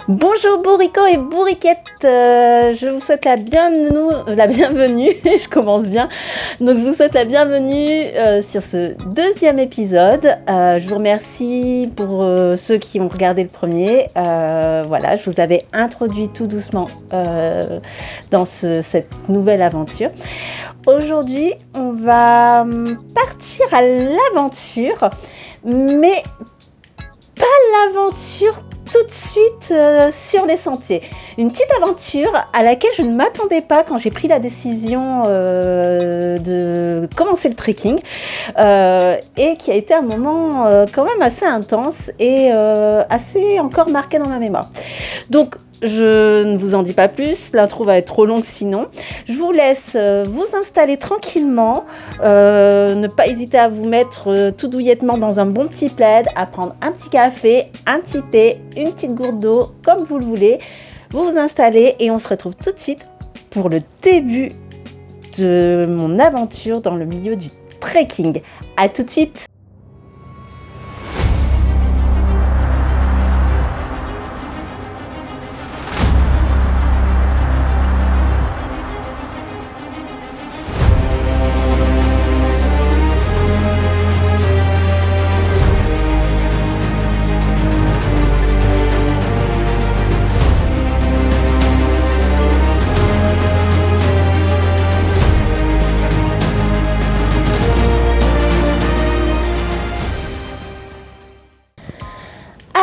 Bonjour bourricots et bourriquettes, je vous souhaite la bienvenue, je commence bien, donc je vous souhaite la bienvenue sur ce deuxième épisode. Je vous remercie pour ceux qui ont regardé le premier, voilà, je vous avais introduit tout doucement dans cette nouvelle aventure. Aujourd'hui, on va partir à l'aventure, mais pas l'aventure tout de suite sur les sentiers. Une petite aventure à laquelle je ne m'attendais pas quand j'ai pris la décision de commencer le trekking et qui a été un moment quand même assez intense et assez encore marqué dans ma mémoire. Donc, je ne vous en dis pas plus, l'intro va être trop longue sinon. Je vous laisse vous installer tranquillement, ne pas hésiter à vous mettre tout douillettement dans un bon petit plaid, à prendre un petit café, un petit thé, une petite gourde d'eau, comme vous le voulez. Vous vous installez et on se retrouve tout de suite pour le début de mon aventure dans le milieu du trekking. À tout de suite!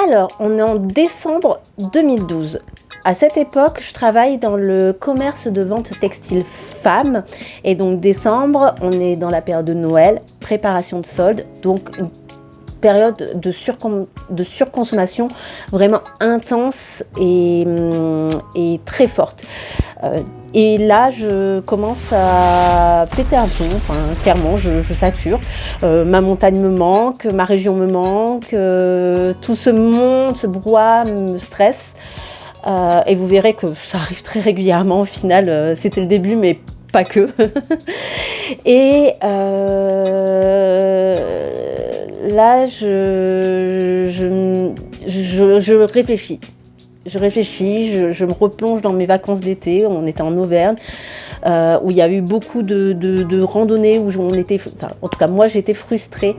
Alors, on est en décembre 2012. À cette époque, je travaille dans le commerce de vente textile femmes. Et donc, décembre, on est dans la période de Noël, préparation de soldes. Donc, une période de surconsommation vraiment intense et très forte. Et là, je commence à péter un plomb, enfin, clairement, je sature. Ma montagne me manque, ma région me manque, tout ce monde, ce brouhaha me stresse. Et vous verrez que ça arrive très régulièrement. Au final, c'était le début, mais pas que. Et là, je réfléchis. Je me replonge dans mes vacances d'été. On était en Auvergne, où il y a eu beaucoup de randonnées, où on était, en tout cas moi j'étais frustrée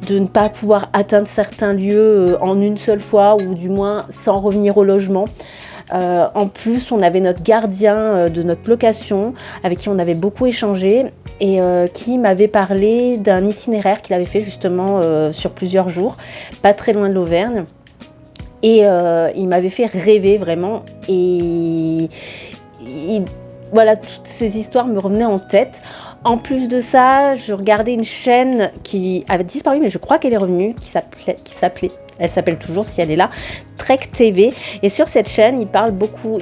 de ne pas pouvoir atteindre certains lieux en une seule fois, ou du moins sans revenir au logement. En plus, on avait notre gardien de notre location, avec qui on avait beaucoup échangé, et qui m'avait parlé d'un itinéraire qu'il avait fait justement sur plusieurs jours, pas très loin de l'Auvergne. Et il m'avait fait rêver vraiment. Et voilà, toutes ces histoires me revenaient en tête. En plus de ça, je regardais une chaîne qui avait disparu, mais je crois qu'elle est revenue, qui s'appelait, elle s'appelle toujours si elle est là, Trek TV. Et sur cette chaîne, il parlait beaucoup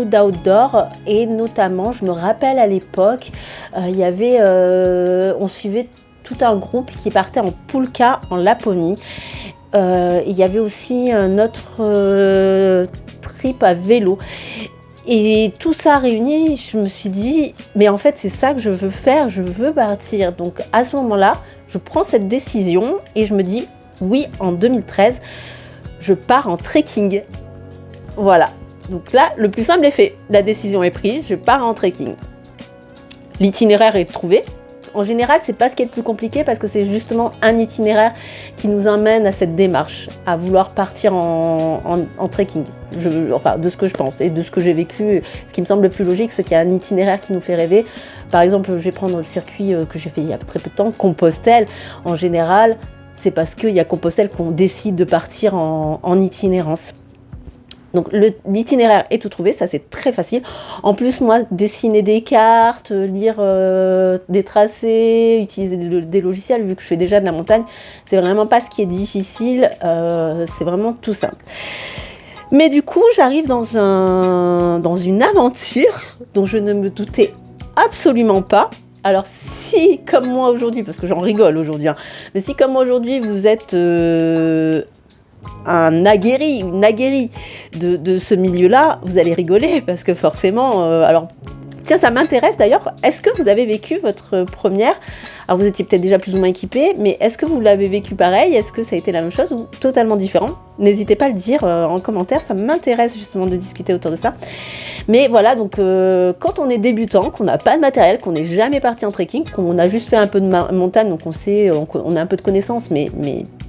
d'outdoor, et notamment, je me rappelle à l'époque, il y avait, on suivait tout un groupe qui partait en Pulka, en Laponie. Il y avait aussi un autre trip à vélo. Et tout ça réuni, je me suis dit, mais en fait, c'est ça que je veux faire, je veux partir. Donc à ce moment-là, je prends cette décision et je me dis, oui, en 2013, je pars en trekking. Voilà. Donc là, le plus simple est fait. La décision est prise, je pars en trekking. L'itinéraire est trouvé. En général, c'est pas ce qui est le plus compliqué, parce que c'est justement un itinéraire qui nous amène à cette démarche, à vouloir partir en trekking. Enfin, de ce que je pense et de ce que j'ai vécu, ce qui me semble le plus logique, c'est qu'il y a un itinéraire qui nous fait rêver. Par exemple, je vais prendre le circuit que j'ai fait il y a très peu de temps, Compostelle. En général, c'est parce qu'il y a Compostelle qu'on décide de partir en itinérance. Donc l'itinéraire est tout trouvé, ça c'est très facile. En plus, moi, dessiner des cartes, lire des tracés, utiliser des logiciels, vu que je fais déjà de la montagne, c'est vraiment pas ce qui est difficile, c'est vraiment tout simple. Mais du coup, j'arrive dans une aventure dont je ne me doutais absolument pas. Alors si, comme moi aujourd'hui, parce que j'en rigole aujourd'hui, mais si comme moi aujourd'hui vous êtes un aguerri, une aguerrie de ce milieu-là, vous allez rigoler, parce que forcément, alors Tiens, ça m'intéresse d'ailleurs, est-ce que vous avez vécu votre première? Alors vous étiez peut-être déjà plus ou moins équipé, mais est-ce que vous l'avez vécu pareil? Est-ce que ça a été la même chose ou totalement différent? N'hésitez pas à le dire en commentaire, ça m'intéresse justement de discuter autour de ça. Mais voilà, donc quand on est débutant, qu'on n'a pas de matériel, qu'on n'est jamais parti en trekking, qu'on a juste fait un peu de montagne, donc on a un peu de connaissances, mais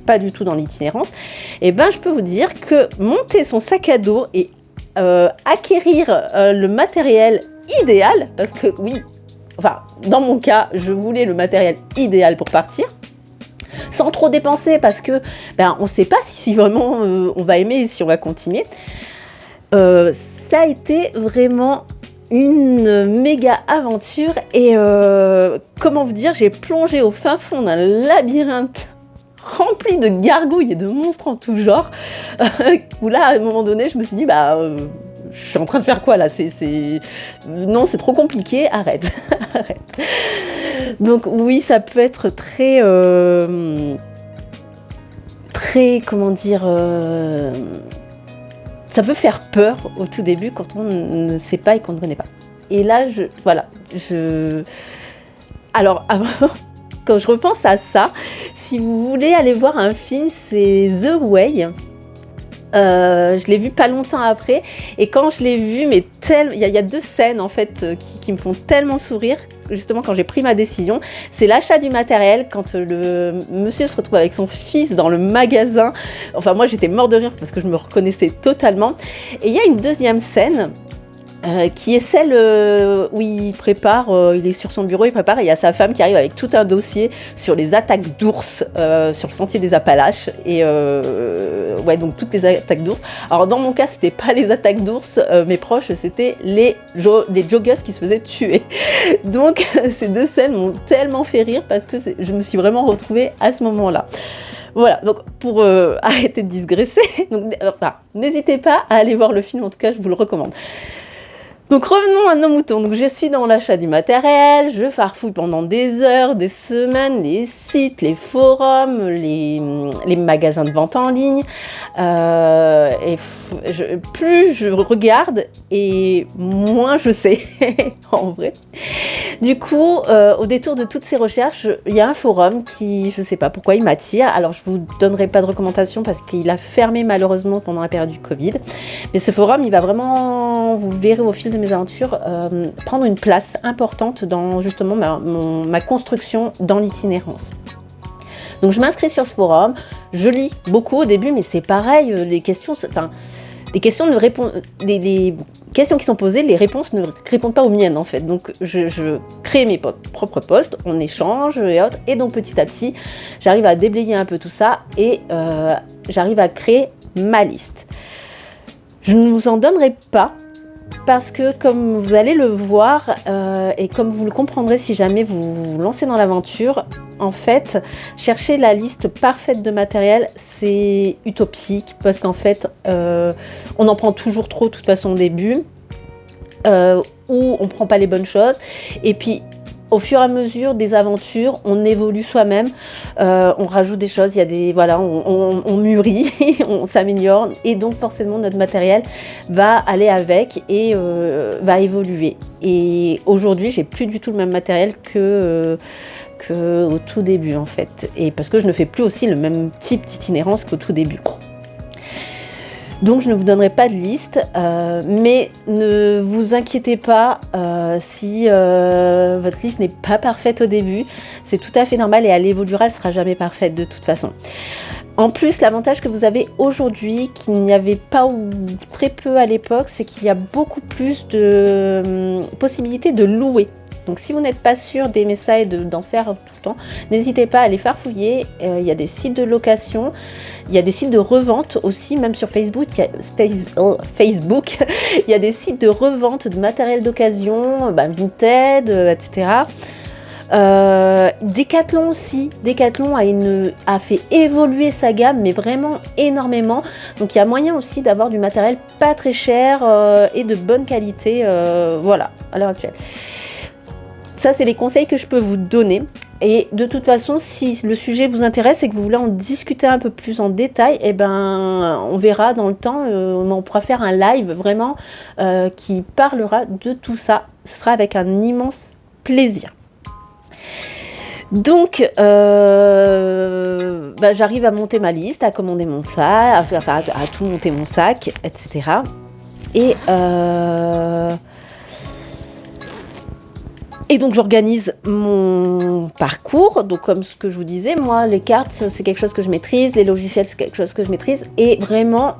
pas du tout dans l'itinérance, et ben je peux vous dire que monter son sac à dos et acquérir le matériel idéal, parce que oui, enfin dans mon cas, je voulais le matériel idéal pour partir, sans trop dépenser, parce que on ne sait pas si vraiment on va aimer et si on va continuer. Ça a été vraiment une méga aventure et comment vous dire, j'ai plongé au fin fond d'un labyrinthe rempli de gargouilles et de monstres en tout genre, où là, à un moment donné, je me suis dit, je suis en train de faire quoi là? Non, c'est trop compliqué, arrête. Arrête. Donc oui, ça peut être très, comment dire, ça peut faire peur au tout début quand on ne sait pas et qu'on ne connaît pas. Et là, alors, quand je repense à ça, si vous voulez aller voir un film, c'est The Way. Je l'ai vu pas longtemps après, et quand je l'ai vu, mais il y a 2 scènes en fait qui me font tellement sourire. Justement, quand j'ai pris ma décision, c'est l'achat du matériel, quand le monsieur se retrouve avec son fils dans le magasin. Enfin, moi j'étais mort de rire parce que je me reconnaissais totalement. Et il y a une deuxième scène qui est celle où il prépare, il est sur son bureau, il prépare, et il y a sa femme qui arrive avec tout un dossier sur les attaques d'ours sur le sentier des Appalaches, et ouais, donc toutes les attaques d'ours. Alors dans mon cas, c'était pas les attaques d'ours, mes proches, c'était des joggers qui se faisaient tuer. Donc ces 2 scènes m'ont tellement fait rire parce que je me suis vraiment retrouvée à ce moment-là. Voilà, donc pour arrêter de digresser, n'hésitez pas à aller voir le film, en tout cas je vous le recommande. Donc revenons à nos moutons. Donc je suis dans l'achat du matériel, je farfouille pendant des heures, des semaines, les sites, les forums, les magasins de vente en ligne. Et plus je regarde et moins je sais, en vrai. Du coup, au détour de toutes ces recherches, il y a un forum qui, je ne sais pas pourquoi, il m'attire. Alors je ne vous donnerai pas de recommandations parce qu'il a fermé malheureusement pendant la période du Covid. Mais ce forum, il va vraiment, vous verrez au fil de mes aventures, prendre une place importante dans justement ma construction dans l'itinérance. Donc je m'inscris sur ce forum, je lis beaucoup au début, mais c'est pareil, les questions qui sont posées, les réponses ne répondent pas aux miennes en fait. Donc je crée mes propres posts, on échange et autres, et donc petit à petit, j'arrive à déblayer un peu tout ça et j'arrive à créer ma liste. Je ne vous en donnerai pas, parce que comme vous allez le voir et comme vous le comprendrez si jamais vous vous lancez dans l'aventure, en fait, chercher la liste parfaite de matériel, c'est utopique, parce qu'en fait, on en prend toujours trop de toute façon au début, ou on ne prend pas les bonnes choses, et puis au fur et à mesure des aventures, on évolue soi-même, on rajoute des choses, on mûrit, on s'améliore, et donc forcément notre matériel va aller avec et va évoluer. Et aujourd'hui, j'ai plus du tout le même matériel que au tout début en fait, et parce que je ne fais plus aussi le même type d'itinérance qu'au tout début. Donc je ne vous donnerai pas de liste, mais ne vous inquiétez pas si votre liste n'est pas parfaite au début. C'est tout à fait normal et elle évoluera, elle ne sera jamais parfaite de toute façon. En plus, l'avantage que vous avez aujourd'hui, qu'il n'y avait pas ou très peu à l'époque, c'est qu'il y a beaucoup plus de possibilités de louer. Donc si vous n'êtes pas sûr d'aimer ça et d'en faire tout le temps, n'hésitez pas à aller farfouiller. Il y a des sites de location, il y a des sites de revente aussi, même sur Facebook, il y a des sites de revente de matériel d'occasion, Vinted, etc. Decathlon aussi. Decathlon a fait évoluer sa gamme, mais vraiment énormément. Donc il y a moyen aussi d'avoir du matériel pas très cher et de bonne qualité, voilà, à l'heure actuelle. Ça, c'est les conseils que je peux vous donner. Et de toute façon, si le sujet vous intéresse et que vous voulez en discuter un peu plus en détail, eh ben, on verra dans le temps, on pourra faire un live vraiment qui parlera de tout ça. Ce sera avec un immense plaisir. Donc, j'arrive à monter ma liste, à commander mon sac, à tout monter mon sac, etc. Et donc j'organise mon parcours, donc comme ce que je vous disais, moi les cartes c'est quelque chose que je maîtrise, les logiciels c'est quelque chose que je maîtrise, et vraiment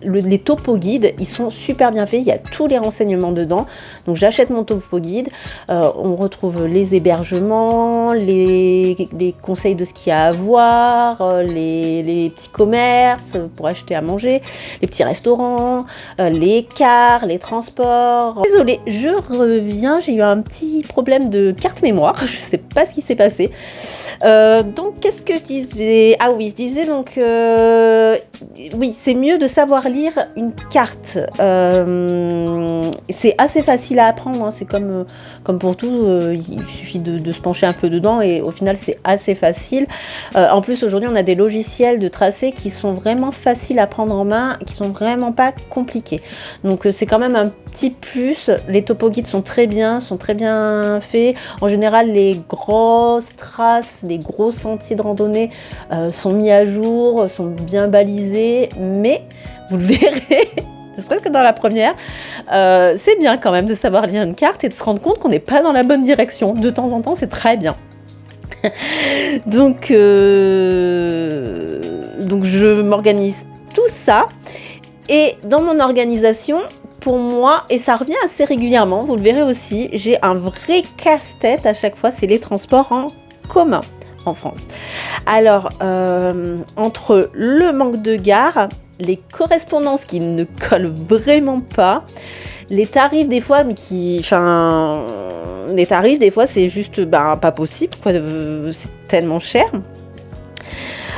les topo guides ils sont super bien faits, il y a tous les renseignements dedans, donc j'achète mon topo guide, on retrouve les hébergements, les conseils de ce qu'il y a à voir, les petits commerces pour acheter à manger, les petits restaurants, les cars, les transports. Désolée, je reviens, j'ai eu un petit problème de carte mémoire, je sais pas ce qui s'est passé. Donc qu'est-ce que je disais ? Ah oui, je disais donc oui, c'est mieux de savoir lire une carte. C'est assez facile à apprendre, hein. C'est comme pour tout, il suffit de se pencher un peu dedans et au final c'est assez facile. En plus aujourd'hui on a des logiciels de tracé qui sont vraiment faciles à prendre en main, qui sont vraiment pas compliqués. Donc c'est quand même un petit plus. Les topo guides sont très bien faits. En général, les grosses traces, les gros sentiers de randonnée sont mis à jour, sont bien balisés, mais vous le verrez, ne serait-ce que dans la première, c'est bien quand même de savoir lire une carte et de se rendre compte qu'on n'est pas dans la bonne direction. De temps en temps, c'est très bien. Donc je m'organise tout ça. Et dans mon organisation, pour moi, et ça revient assez régulièrement, vous le verrez aussi, j'ai un vrai casse-tête à chaque fois, c'est les transports en commun en France. Alors, entre le manque de gares, les correspondances qui ne collent vraiment pas, les tarifs des fois, c'est juste pas possible, quoi, c'est tellement cher.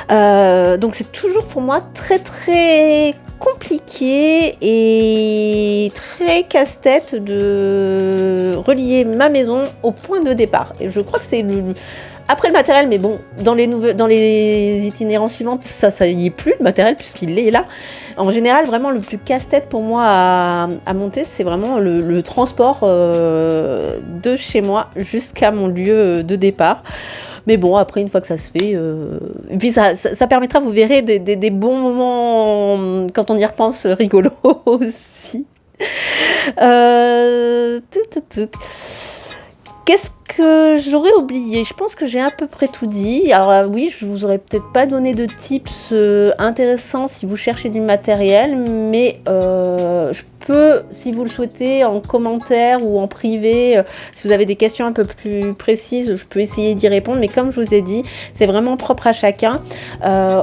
Donc c'est toujours pour moi très très compliqué et très casse-tête de relier ma maison au point de départ. Et je crois que c'est après le matériel, mais bon, dans les itinérants suivants, ça y est plus le matériel puisqu'il est là. En général, vraiment le plus casse-tête pour moi à monter, c'est vraiment le transport de chez moi jusqu'à mon lieu de départ. Mais bon, après, une fois que ça se fait, et puis ça permettra, vous verrez, des bons moments, quand on y repense, rigolos aussi. Qu'est-ce que j'aurais oublié ? Je pense que j'ai à peu près tout dit. Alors oui, je vous aurais peut-être pas donné de tips intéressants si vous cherchez du matériel, mais je peux, si vous le souhaitez, en commentaire ou en privé, si vous avez des questions un peu plus précises, je peux essayer d'y répondre. Mais comme je vous ai dit, c'est vraiment propre à chacun.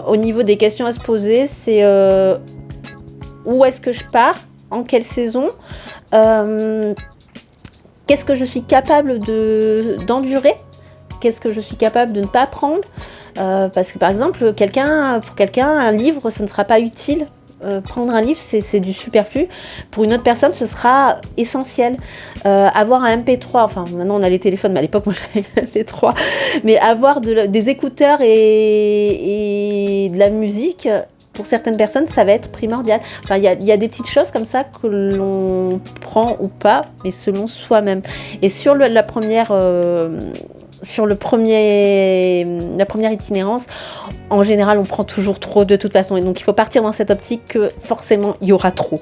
Au niveau des questions à se poser, c'est où est-ce que je pars ? En quelle saison ? Qu'est-ce que je suis capable d'endurer ? Qu'est-ce que je suis capable de ne pas prendre ? Parce que par exemple, pour quelqu'un, un livre, ce ne sera pas utile. Prendre un livre, c'est du superflu. Pour une autre personne, ce sera essentiel. Avoir un MP3, enfin maintenant on a les téléphones, mais à l'époque moi j'avais le MP3, mais avoir des écouteurs et de la musique, pour certaines personnes, ça va être primordial. Enfin, il y a des petites choses comme ça que l'on prend ou pas, mais selon soi-même. Et sur la première itinérance, en général, on prend toujours trop de toute façon. Et donc, il faut partir dans cette optique que forcément, il y aura trop.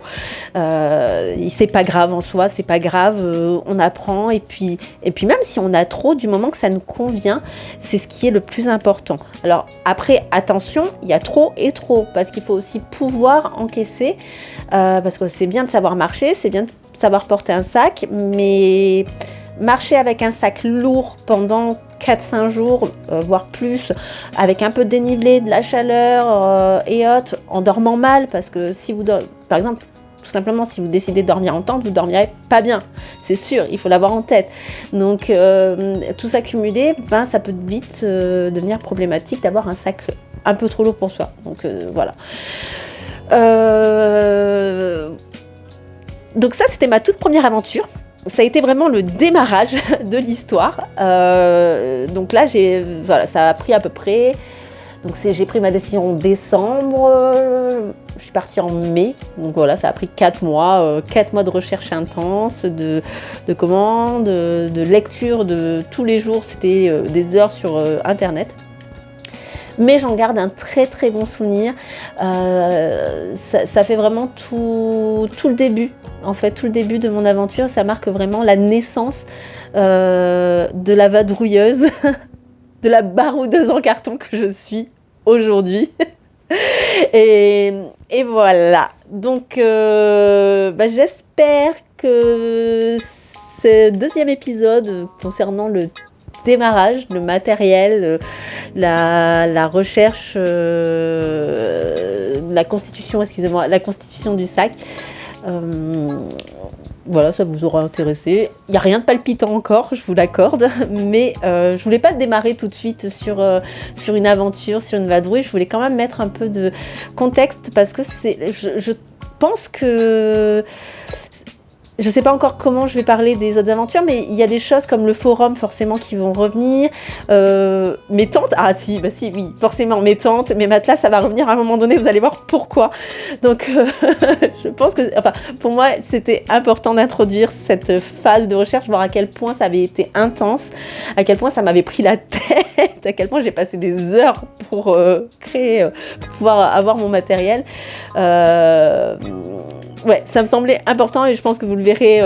C'est pas grave en soi, c'est pas grave. On apprend. Et puis même si on a trop, du moment que ça nous convient, c'est ce qui est le plus important. Alors, après, attention, il y a trop et trop. Parce qu'il faut aussi pouvoir encaisser. Parce que c'est bien de savoir marcher, c'est bien de savoir porter un sac. Mais marcher avec un sac lourd pendant 4-5 jours, voire plus, avec un peu de dénivelé, de la chaleur et autres, en dormant mal, parce que si vous par exemple, tout simplement, si vous décidez de dormir en tente, vous dormirez pas bien, c'est sûr, il faut l'avoir en tête. Donc, tout ça cumulé, ça peut vite devenir problématique d'avoir un sac un peu trop lourd pour soi. Donc, voilà. Donc ça, c'était ma toute première aventure. ça a été vraiment le démarrage de l'histoire. Donc là, ça a pris à peu près... Donc j'ai pris ma décision en décembre, je suis partie en mai, donc voilà, ça a pris 4 mois, 4 mois de recherche intense, de commandes, de lecture de tous les jours, c'était des heures sur Internet. Mais j'en garde un très très bon souvenir, ça fait vraiment tout le début, en fait, tout le début de mon aventure, ça marque vraiment la naissance de la vadrouilleuse, de la baroudeuse en carton que je suis aujourd'hui. et voilà. Donc, j'espère que ce deuxième épisode concernant le démarrage, le matériel, la recherche, la constitution du sac, voilà, ça vous aura intéressé. Il n'y a rien de palpitant encore, je vous l'accorde, mais je ne voulais pas démarrer tout de suite sur une aventure, sur une vadrouille. Je voulais quand même mettre un peu de contexte parce que je pense que... Je ne sais pas encore comment je vais parler des autres aventures, mais il y a des choses comme le forum forcément qui vont revenir. Mes tantes, oui, forcément mes tantes, mes matelas, ça va revenir à un moment donné, vous allez voir pourquoi. Donc je pense que, pour moi, c'était important d'introduire cette phase de recherche, voir à quel point ça avait été intense, à quel point ça m'avait pris la tête, à quel point j'ai passé des heures pour créer, pour pouvoir avoir mon matériel. Ouais, ça me semblait important et je pense que vous le verrez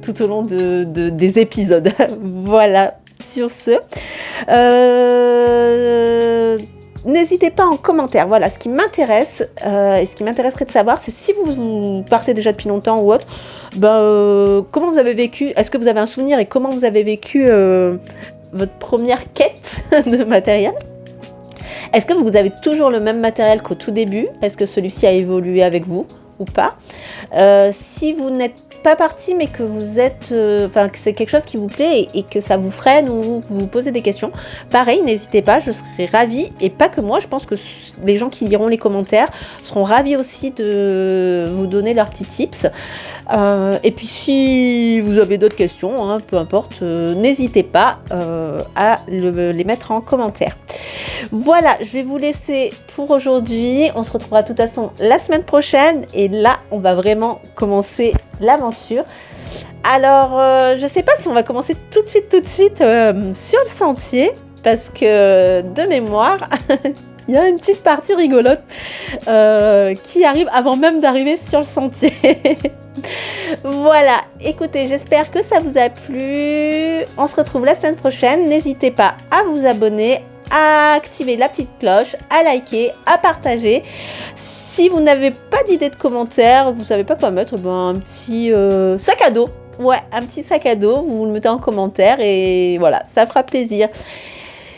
tout au long des épisodes. Voilà, sur ce. N'hésitez pas en commentaire. Voilà, ce qui m'intéresse et ce qui m'intéresserait de savoir, c'est si vous partez déjà depuis longtemps ou autre, comment vous avez vécu, est-ce que vous avez un souvenir et comment vous avez vécu votre première quête de matériel ? Est-ce que vous avez toujours le même matériel qu'au tout début ? Est-ce que celui-ci a évolué avec vous ? Ou pas. Si vous n'êtes pas parti mais que vous êtes que c'est quelque chose qui vous plaît et que ça vous freine ou que vous vous posez des questions, pareil, n'hésitez pas, je serai ravie, et pas que moi, je pense que les gens qui liront les commentaires seront ravis aussi de vous donner leurs petits tips. Et puis si vous avez d'autres questions, peu importe, n'hésitez pas à les mettre en commentaire. Voilà, je vais vous laisser pour aujourd'hui. On se retrouvera de toute façon la semaine prochaine et là, on va vraiment commencer l'aventure. Alors, je ne sais pas si on va commencer tout de suite sur le sentier parce que de mémoire, il y a une petite partie rigolote qui arrive avant même d'arriver sur le sentier. Voilà, écoutez, j'espère que ça vous a plu. On se retrouve la semaine prochaine. N'hésitez pas à vous abonner, à activer la petite cloche, à liker, à partager. Si vous n'avez pas d'idée de commentaire, que vous ne savez pas quoi mettre, un petit sac à dos. Ouais, un petit sac à dos, vous le mettez en commentaire et voilà, ça fera plaisir.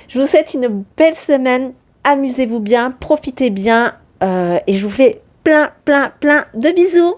Je vous souhaite une belle semaine. Amusez-vous bien, profitez bien et je vous fais plein de bisous.